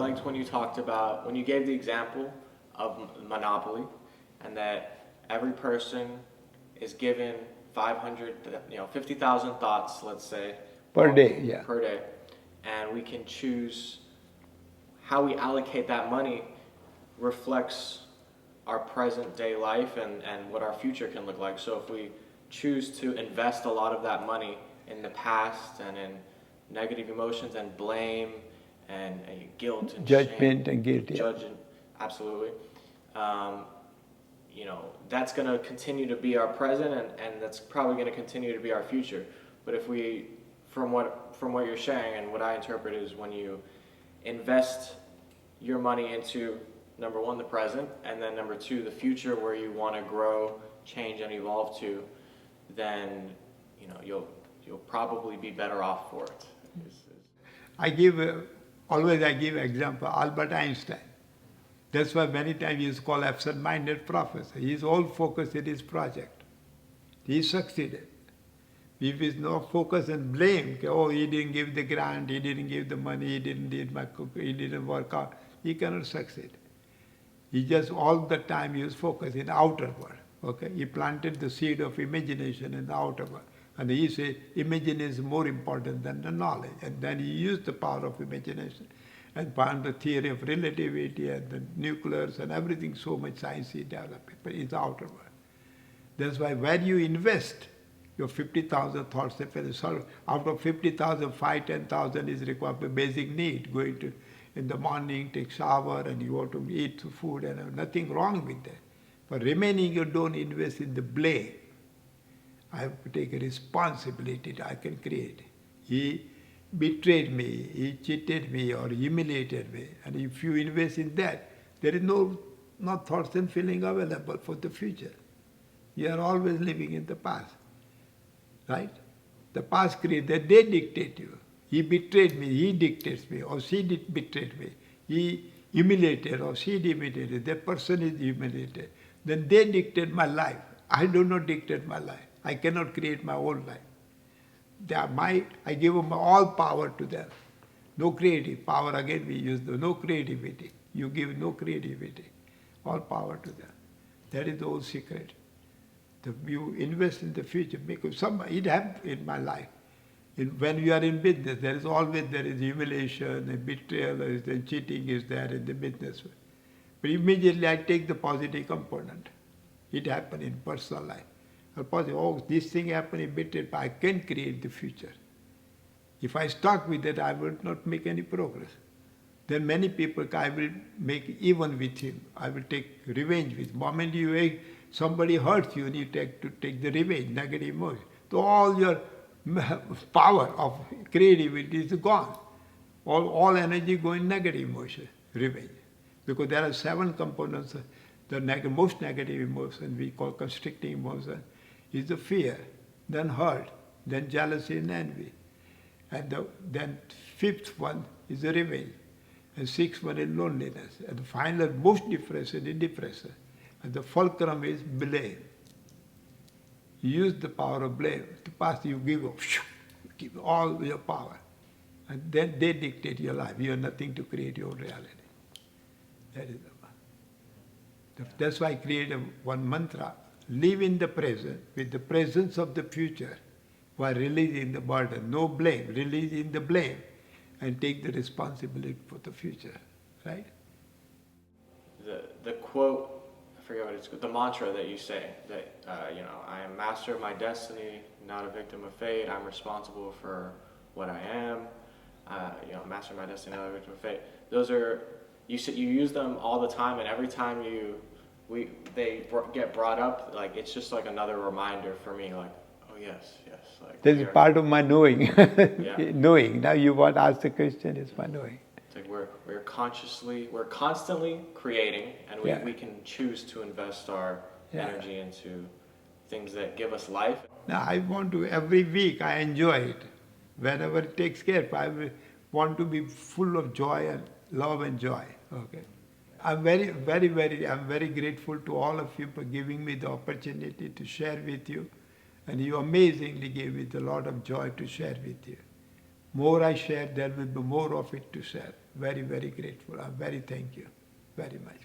liked when you talked about, when you gave the example of Monopoly, and that every person is given 500, 50,000 thoughts, let's say, Per day, yeah. per day, and we can choose how we allocate that money reflects our present day life and what our future can look like. So if we choose to invest a lot of that money in the past and in negative emotions and blame and guilt and Judgment shame, and guilt, yeah. judging, absolutely. That's going to continue to be our present, and that's probably going to continue to be our future. But if we, from what you're saying and what I interpret is when you invest your money into number one, the present, and then number two, the future where you want to grow, change, and evolve to, then you'll probably be better off for it. I give example, Albert Einstein. That's why many times he is called absent-minded professor. He is all focused in his project. He succeeded. If he is not focused and blame, oh, he didn't give the grant, he didn't give the money, he didn't do my cooking, he didn't work out, he cannot succeed. He just all the time he was focused in the outer world. Okay, he planted the seed of imagination in the outer world. And he said, imagination is more important than the knowledge. And then he used the power of imagination and found the theory of relativity and the nuclears and everything, so much science he developed in the outer world. That's why when you invest your 50,000 thoughts, out of 50,000, 10,000 is required for basic need, going to in the morning, take shower, and you want to eat food, and nothing wrong with that. But remaining, you don't invest in the blame. I have to take a responsibility that I can create. He betrayed me, he cheated me, or humiliated me. And if you invest in that, there is no thoughts and feeling available for the future. You are always living in the past. Right? The past created, they dictate you. He betrayed me, he dictates me, or she betrayed me. He humiliated, or she humiliated. That person is humiliated. Then they dictate my life. I do not dictate my life. I cannot create my own life. I give them all power to them. No creative power. Again, we use no creativity. You give no creativity. All power to them. That is the whole secret. You invest in the future because it happened in my life. When you are in business, there is humiliation and betrayal, and cheating is there in the business. But immediately I take the positive component. It happened in personal life. This thing happened in betrayal, but I can create the future. If I stuck with that, I will not make any progress. Then many people, I will make even with him. I will take revenge with him. The moment somebody hurts you, and you take the revenge, negative emotion. So all your power of creativity is gone. All energy going negative emotion, revenge. Because there are 7 components. The most negative emotion we call constricting emotion is the fear, then hurt, then jealousy and envy. And then 5th one is the revenge. And 6th one is loneliness. And the final most depression is depression. And the fulcrum is blame. You use the power of blame. To pass, you give all your power. And then they dictate your life. You have nothing to create your reality. That is the one. That's why I created one mantra. Live in the present with the presence of the future while releasing the burden. No blame. Releasing the blame and take the responsibility for the future. Right? The quote, I forget what it's called, the mantra that you say, that, I am master of my destiny, not a victim of fate. I'm responsible for what I am. Master of my destiny, not a victim of fate. Those are, you use them all the time, and every time they get brought up, like it's just like another reminder for me, like, oh yes. Like this is part of my knowing. Yeah. Knowing. Now you want to ask the question, it's my knowing. It's like we're constantly creating, and we can choose to invest our energy into things that give us life. Now I want to, every week I enjoy it. Whenever it takes care, I want to be full of joy and love and joy. Okay. I'm very grateful to all of you for giving me the opportunity to share with you. And you amazingly gave me a lot of joy to share with you. More I share, there will be more of it to share. Very, very grateful. I'm very thank you very much.